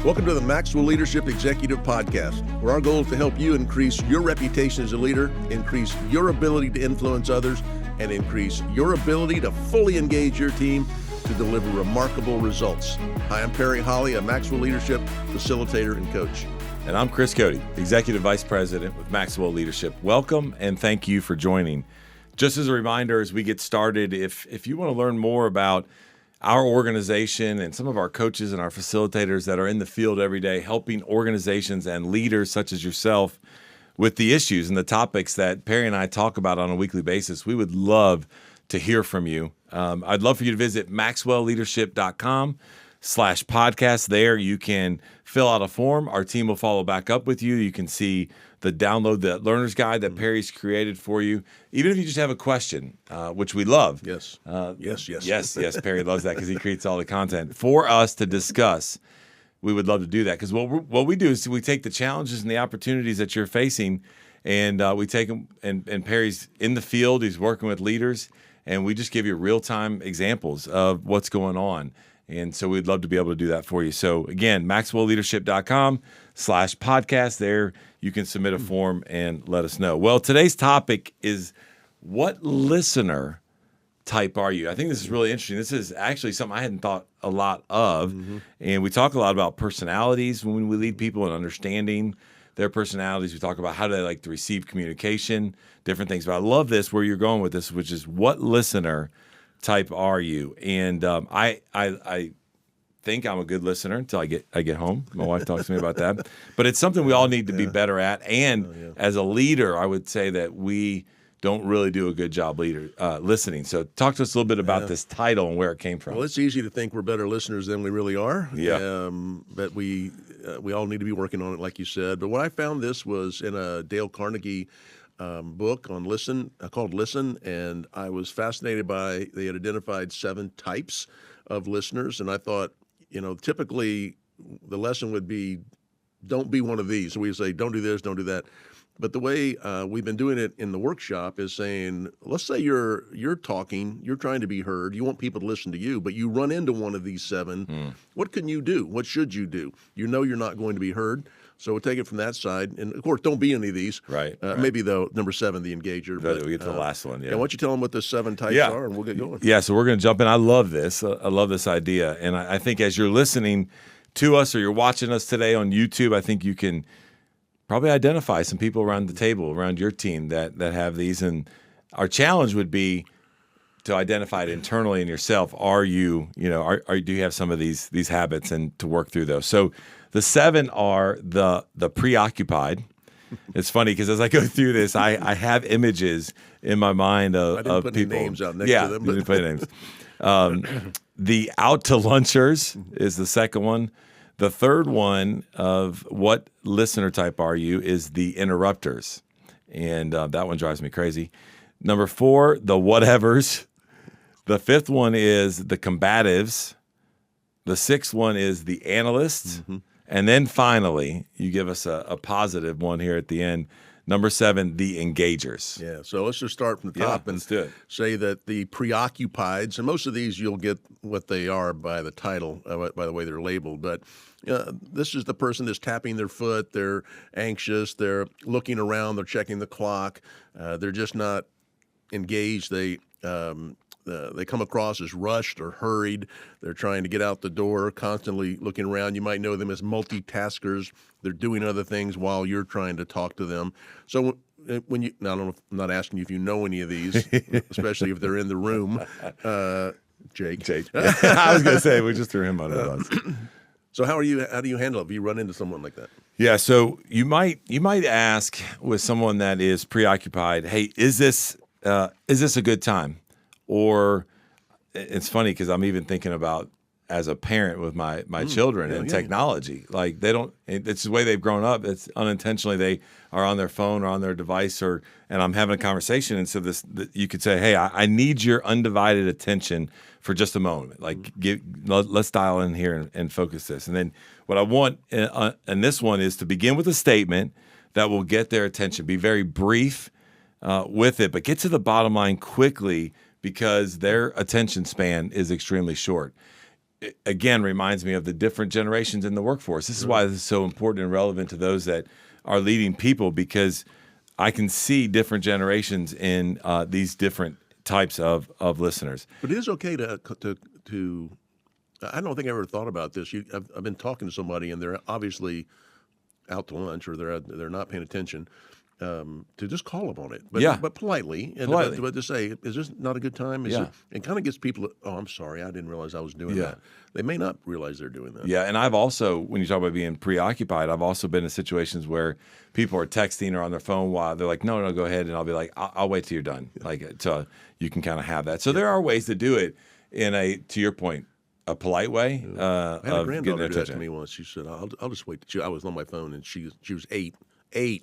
Welcome to the Maxwell Leadership Executive Podcast, where our goal is to help you increase your reputation as a leader, increase your ability to influence others, and increase your ability to fully engage your team to deliver remarkable results. Hi, I'm Perry Holly, a Maxwell Leadership facilitator and coach. And I'm Chris Cody, Executive Vice President with Maxwell Leadership. Welcome and thank you for joining. Just as a reminder, as we get started, if you want to learn more about our organization and some of our coaches and our facilitators that are in the field every day helping organizations and leaders such as yourself with the issues and the topics that Perry and I talk about on a weekly basis, we would love to hear from you. I'd love for you to visit maxwellleadership.com/podcast. There you can fill out a form. Our team will follow back up with you. You can see the download the learner's guide that Perry's created for you. Even if you just have a question, which we love. Yes. Yes. Perry loves that because he creates all the content for us to discuss. We would love to do that because what we do is we take the challenges and the opportunities that you're facing, and we take them. And Perry's in the field. He's working with leaders, and we just give you real-time examples of what's going on. And so we'd love to be able to do that for you. So again, maxwellleadership.com/podcast. There you can submit a form and let us know. Well, today's topic is, what listener type are you? I think this is really interesting. This is actually something I hadn't thought a lot of. And we talk a lot about personalities when we lead people and understanding their personalities. We talk about how do they like to receive communication, different things. But I love this, where you're going with this, which is, what listener type are you? And I think I'm a good listener until I get home. My wife talks to me about that. But it's something we all need to be better at. And as a leader, I would say that we don't really do a good job listening. So talk to us a little bit about this title and where it came from. Well, it's easy to think we're better listeners than we really are. Yeah. But we all need to be working on it, like you said. But what I found, this was in a Dale Carnegie book on called Listen, and I was fascinated by, they had identified 7 types of listeners, and I thought, typically the lesson would be, don't be one of these. So we say, don't do this, don't do that. But the way we've been doing it in the workshop is saying, let's say you're talking, you're trying to be heard, you want people to listen to you, but you run into one of these 7. What can you do? What should you do? You know you're not going to be heard. So we'll take it from that side. And, of course, don't be any of these. Right. Maybe, though, number 7, the engager. But we get to the last one, Why don't you tell them what the 7 types are, and we'll get going. Yeah, so we're going to jump in. I love this. I love this idea. And I think as you're listening to us or you're watching us today on YouTube, I think you can probably identify some people around the table, around your team that have these. And our challenge would be to identify it internally in yourself. Are you, do you have some of these habits, and to work through those? So the 7 are the preoccupied. It's funny because as I go through this, I have images in my mind of people. I didn't put any names out next to them. Didn't put names. The out-to-lunchers is the second one. The third one of what listener type are you is the interrupters. And that one drives me crazy. Number 4, the whatevers. The 5th one is the combatives. The 6th one is the analysts. And then finally, you give us a positive one here at the end. Number 7, the engagers. Yeah, so let's just start from the top and say that the preoccupieds, and most of these you'll get what they are by the title, by the way they're labeled, but this is the person that's tapping their foot, they're anxious, they're looking around, they're checking the clock, they're just not engaged, they come across as rushed or hurried. They're trying to get out the door, constantly looking around. You might know them as multitaskers. They're doing other things while you're trying to talk to them. So when you, now I don't know, I'm not asking you if you know any of these, especially if they're in the room. Jake. I was going to say, we just threw him under the bus. So how do you handle it if you run into someone like that? Yeah, so you might ask with someone that is preoccupied, hey, is this a good time? Or it's funny because I'm even thinking about as a parent with my children and technology. Like it's the way they've grown up. It's unintentionally they are on their phone or on their device, and I'm having a conversation. And so you could say, hey, I need your undivided attention for just a moment. Like let's dial in here and focus this. And then what I want in this one is to begin with a statement that will get their attention. Be very brief with it, but get to the bottom line quickly, because their attention span is extremely short. again reminds me of the different generations in the workforce. This is why this is so important and relevant to those that are leading people, because I can see different generations in these different types of listeners. But it is okay to I don't think I ever thought about this. I've been talking to somebody, and they're obviously out to lunch, or they're not paying attention. To just call them on it, but politely, but to say, is this not a good time? It kind of gets people. Oh, I'm sorry, I didn't realize I was doing that. They may not realize they're doing that. Yeah, and I've also, when you talk about being preoccupied, I've also been in situations where people are texting or on their phone while they're like, no, go ahead, and I'll be like, I'll wait till you're done, so you can kind of have that. So there are ways to do it in to your point, a polite way. I had a granddaughter do that to me once. She said, "I'll just wait." I was on my phone, and she was 8.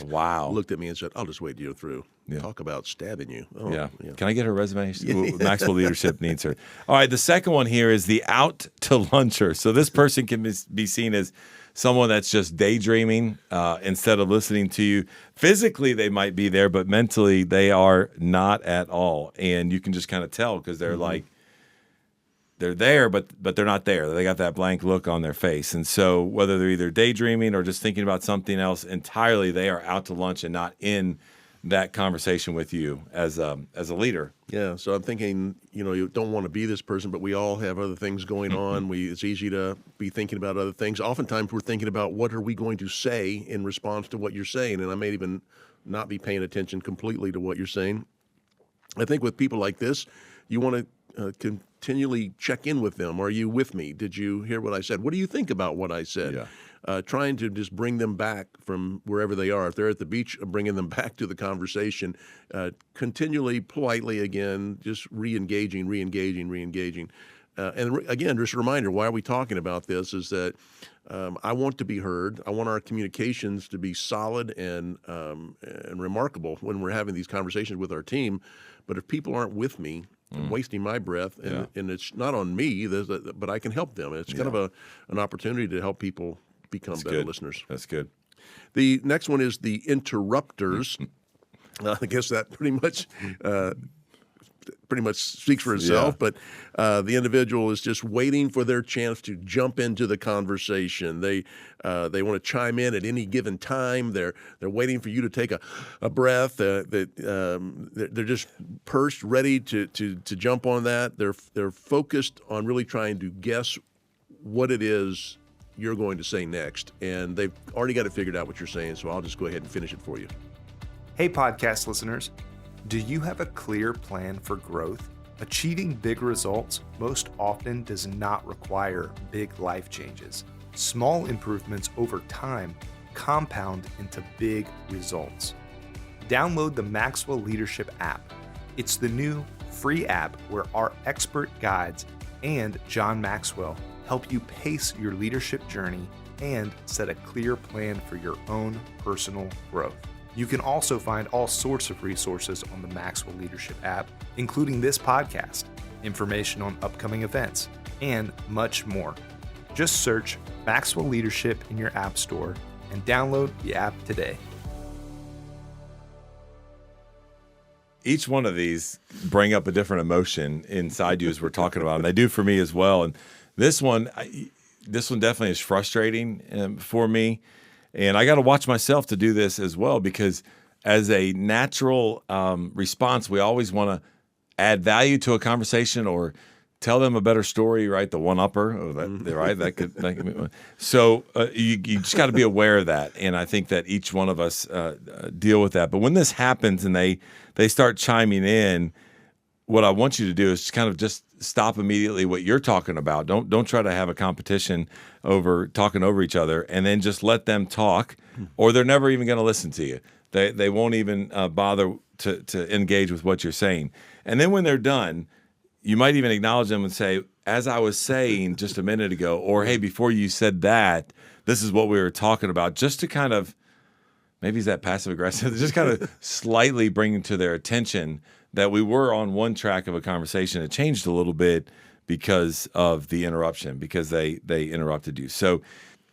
Wow. Looked at me and said, "I'll just wait till you're through." Talk about stabbing you. Yeah. Can I get her resume? Maxwell Leadership needs her. All right. The second one here is the out-to-luncher. So this person can be seen as someone that's just daydreaming instead of listening to you. Physically, they might be there, but mentally, they are not at all. And you can just kind of tell because they're like, they're there, but they're not there. They got that blank look on their face. And so whether they're either daydreaming or just thinking about something else entirely, they are out to lunch and not in that conversation with you as a leader. Yeah, so I'm thinking, you don't want to be this person, but we all have other things going on. It's easy to be thinking about other things. Oftentimes we're thinking about what are we going to say in response to what you're saying, and I may even not be paying attention completely to what you're saying. I think with people like this, you want to continually check in with them. Are you with me? Did you hear what I said? What do you think about what I said? Trying to just bring them back from wherever they are. If they're at the beach, bringing them back to the conversation, continually, politely again, just re-engaging. And again, just a reminder, why are we talking about this is that I want to be heard. I want our communications to be solid and remarkable when we're having these conversations with our team. But if people aren't with me, I'm wasting my breath, and it's not on me, but I can help them. It's kind of an opportunity to help people become better listeners. That's good. The next one is the interrupters. I guess that pretty much speaks for itself, but the individual is just waiting for their chance to jump into the conversation. They want to chime in at any given time. They're waiting for you to take a breath. They're just pursed, ready to jump on that. They're focused on really trying to guess what it is you're going to say next, and they've already got it figured out what you're saying. So I'll just go ahead and finish it for you. Hey, podcast listeners. Do you have a clear plan for growth? Achieving big results most often does not require big life changes. Small improvements over time compound into big results. Download the Maxwell Leadership App. It's the new free app where our expert guides and John Maxwell help you pace your leadership journey and set a clear plan for your own personal growth. You can also find all sorts of resources on the Maxwell Leadership app, including this podcast, information on upcoming events, and much more. Just search Maxwell Leadership in your app store and download the app today. Each one of these bring up a different emotion inside you as we're talking about them. They do for me as well. And this one definitely is frustrating for me. And I got to watch myself to do this as well, because as a natural response, we always want to add value to a conversation or tell them a better story, right? The one-upper, right? That could so you just got to be aware of that. And I think that each one of us deal with that. But when this happens and they start chiming in, what I want you to do is kind of just stop immediately what you're talking about. Don't try to have a competition over talking over each other, and then just let them talk, or they're never even going to listen to you. They won't even bother to engage with what you're saying. And then when they're done, you might even acknowledge them and say, as I was saying just a minute ago, or hey, before you said that, this is what we were talking about, just to kind of, maybe is that passive aggressive, just kind of slightly bring to their attention that we were on one track of a conversation. It changed a little bit because of the interruption, because they interrupted you. So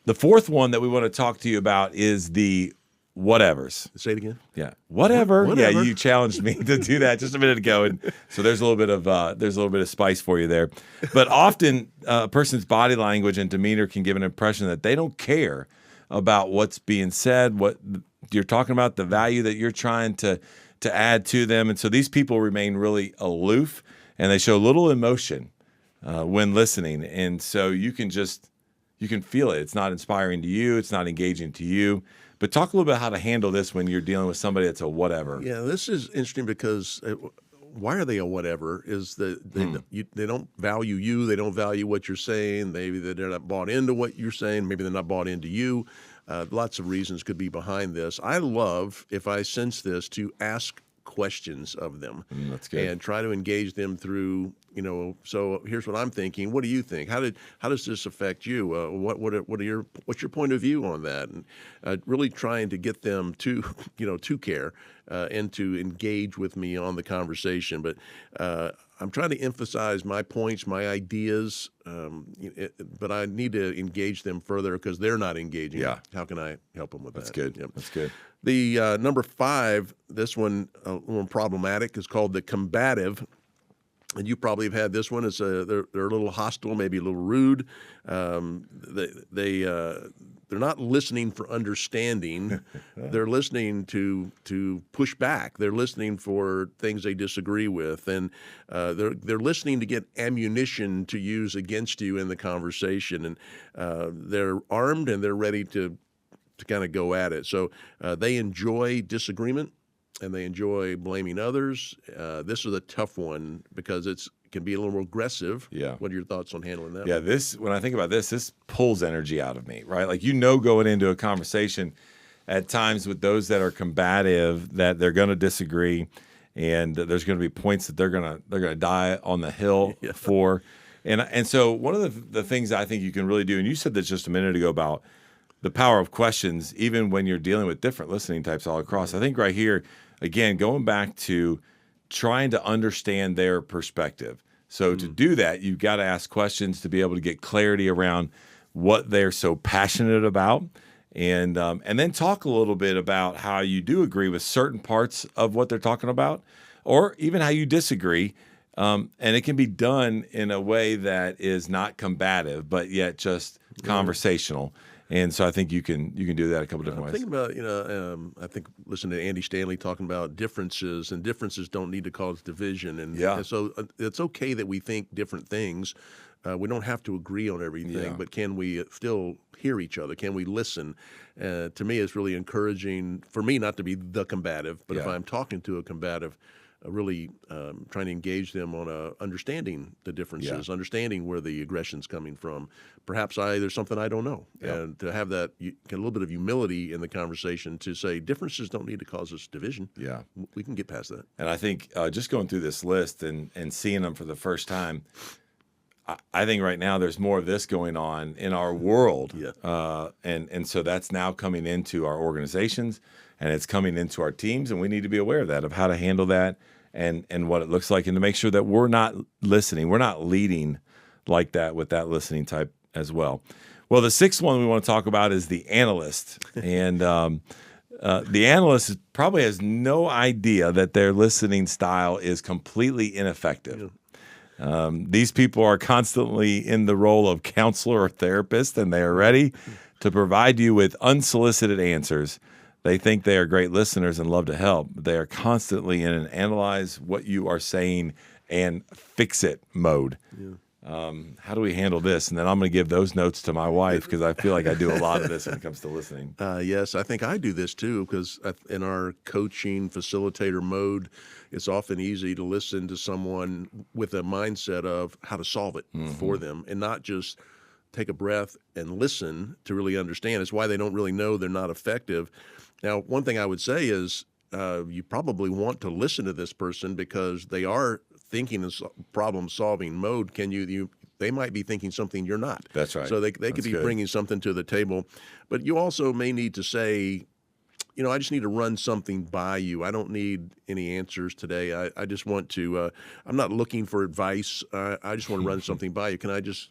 the fourth one that we want to talk to you about is the whatevers. Say it again. Yeah, whatever. Whatever. Yeah, you challenged me to do that just a minute ago, and so there's a little bit of spice for you there. But often, a person's body language and demeanor can give an impression that they don't care about what's being said, what you're talking about, the value that you're trying to add to them, and so these people remain really aloof, and they show little emotion when listening, and so you can feel it. It's not inspiring to you. It's not engaging to you. But talk a little bit how to handle this when you're dealing with somebody that's a whatever. Yeah, this is interesting because why are they a whatever? Is that they don't value you. They don't value what you're saying. Maybe they're not bought into what you're saying. Maybe they're not bought into you. Lots of reasons could be behind this. I love, if I sense this, to ask questions of them. That's good. And try to engage them through, so here's what I'm thinking. What do you think? How does this affect you? What's your point of view on that? And really trying to get them to, to care and to engage with me on the conversation. But I'm trying to emphasize my points, my ideas, but I need to engage them further because they're not engaging. Yeah. How can I help them with That's that? good. Yep. That's good. The number 5, this one a little problematic, is called the combative. And you probably have had this one. It's they're a little hostile, maybe a little rude. They're not listening for understanding. They're listening to push back. They're listening for things they disagree with, and they're listening to get ammunition to use against you in the conversation. And they're armed and they're ready to kind of go at it. So they enjoy disagreement. And they enjoy blaming others. This is a tough one because it can be a little more aggressive. Yeah. What are your thoughts on handling that? Yeah, when I think about this pulls energy out of me, right? Like, going into a conversation at times with those that are combative, that they're going to disagree, and there's going to be points that they're going to die on the hill for. And so one of the things I think you can really do, and you said this just a minute ago about the power of questions, even when you're dealing with different listening types all across. I think right here, again, going back to trying to understand their perspective. So to do that, you've got to ask questions to be able to get clarity around what they're so passionate about, and then talk a little bit about how you do agree with certain parts of what they're talking about, or even how you disagree. And it can be done in a way that is not combative, but yet just conversational. And so I think you can do that a couple different ways. Thinking about, I think listening to Andy Stanley talking about differences, and differences don't need to cause division. And so it's okay that we think different things. We don't have to agree on everything, but can we still hear each other? Can we listen? To me, it's really encouraging for me not to be the combative, but if I'm talking to a combative, really trying to engage them on understanding the differences, understanding where the aggression's coming from. Perhaps there's something I don't know, and to have that a little bit of humility in the conversation to say differences don't need to cause us division. Yeah, we can get past that. And I think just going through this list and seeing them for the first time, I think right now there's more of this going on in our world, and so that's now coming into our organizations, and it's coming into our teams, and we need to be aware of that, of how to handle that, and what it looks like, and to make sure that we're not listening, we're not leading like that with that listening type as well. Well, the 6th one we want to talk about is the analyst, and the analyst probably has no idea that their listening style is completely ineffective. These people are constantly in the role of counselor or therapist, and they are ready to provide you with unsolicited answers. They think they are great listeners and love to help, but they are constantly in an analyze what you are saying and fix it mode. How do we handle this? And then I'm going to give those notes to my wife because I feel like I do a lot of this when it comes to listening. Yes, I think I do this too because in our coaching facilitator mode, it's often easy to listen to someone with a mindset of how to solve it for them and not just take a breath and listen to really understand. It's why they don't really know they're not effective. Now, one thing I would say is you probably want to listen to this person because they are thinking in problem-solving mode. They might be thinking something you're not. That's right. So they could be bringing something to the table. But you also may need to say, I just need to run something by you. I don't need any answers today. I just want to. I'm not looking for advice. I just want to run something by you. Can I just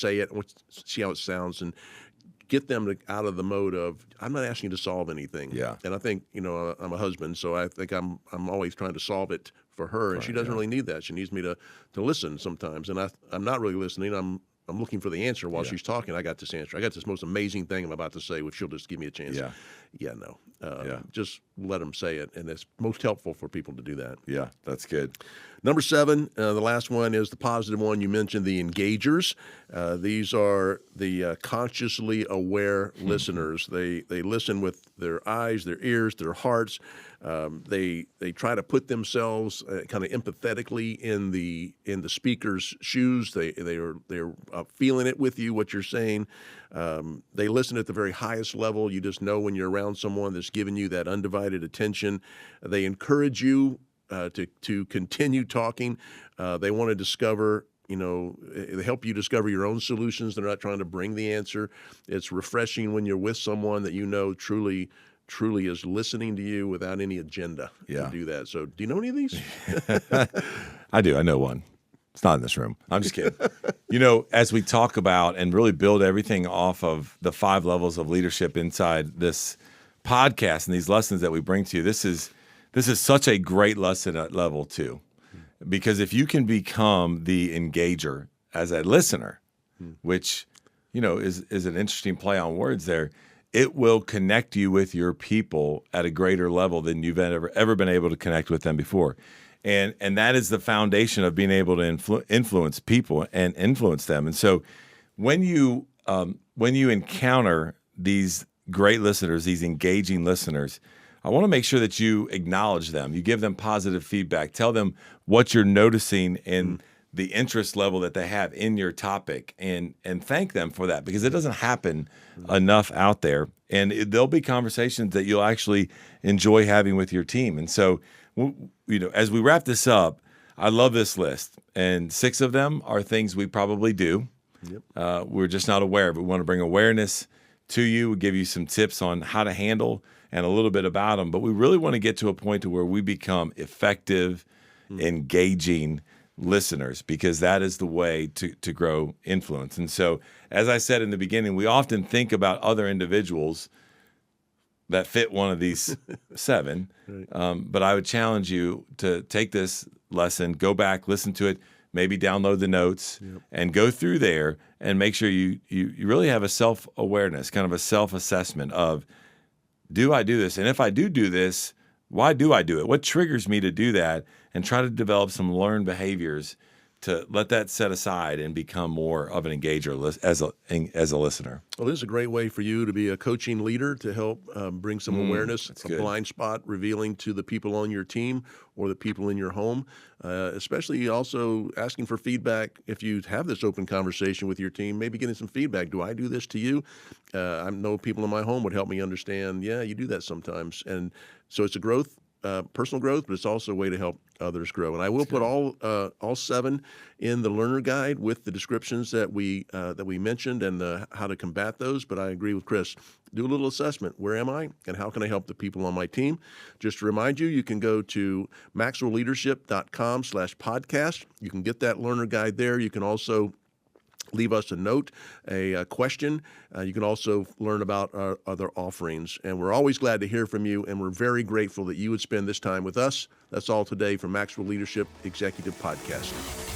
say it and see how it sounds? And get them out of the mode of, I'm not asking you to solve anything. Yeah. And I think, I'm a husband, so I think I'm always trying to solve it for her, and she doesn't really need that. She needs me to listen sometimes, and I'm not really listening. I'm looking for the answer while she's talking. I got this answer. I got this most amazing thing I'm about to say, which she'll just give me a chance. No. Just let them say it, and it's most helpful for people to do that. Yeah, that's good. Number 7, the last one is the positive one. You mentioned the engagers. These are the consciously aware listeners. They listen with their eyes, their ears, their hearts. They try to put themselves kind of empathetically in the speaker's shoes. They're feeling it with you, what you're saying. They listen at the very highest level. You just know when you're around someone that's giving you that undivided attention. They encourage you to continue talking. They want to discover, they help you discover your own solutions. They're not trying to bring the answer. It's refreshing when you're with someone that truly is listening to you without any agenda to do that. So do you know any of these? I do. I know one. It's not in this room. I'm just kidding. As we talk about and really build everything off of the 5 levels of leadership inside this podcast and these lessons that we bring to you, this is such a great lesson at level 2. Because if you can become the engager as a listener, which, is an interesting play on words there, it will connect you with your people at a greater level than you've ever been able to connect with them before. And that is the foundation of being able to influence people and influence them. And so when you encounter these great listeners, these engaging listeners, I want to make sure that you acknowledge them. You give them positive feedback. Tell them what you're noticing in the interest level that they have in your topic, and thank them for that, because it doesn't happen enough out there. And there'll be conversations that you'll actually enjoy having with your team. And so, as we wrap this up, I love this list. And 6 of them are things we probably do. Yep. We're just not aware of it. We want to bring awareness to you. We give you some tips on how to handle and a little bit about them. But we really want to get to a point to where we become effective, engaging listeners, because that is the way to grow influence. And so, as I said in the beginning, we often think about other individuals that fit one of these 7. Right. But I would challenge you to take this lesson, go back, listen to it, maybe download the notes, and go through there and make sure you really have a self-awareness, kind of a self-assessment of, do I do this? And if I do this, why do I do it? What triggers me to do that? And try to develop some learned behaviors to let that set aside and become more of an engager as a listener. Well, this is a great way for you to be a coaching leader to help bring some awareness, a blind spot revealing to the people on your team or the people in your home, especially also asking for feedback. If you have this open conversation with your team, maybe getting some feedback. Do I do this to you? I know people in my home would help me understand, you do that sometimes. And so it's a personal growth, but it's also a way to help others grow. And I will put all 7 in the learner guide with the descriptions that we mentioned and how to combat those. But I agree with Chris. Do a little assessment. Where am I, and how can I help the people on my team? Just to remind you, you can go to maxwellleadership.com/podcast. You can get that learner guide there. You can also leave us a note, a question. You can also learn about our other offerings. And we're always glad to hear from you, and we're very grateful that you would spend this time with us. That's all today from Maxwell Leadership Executive Podcast.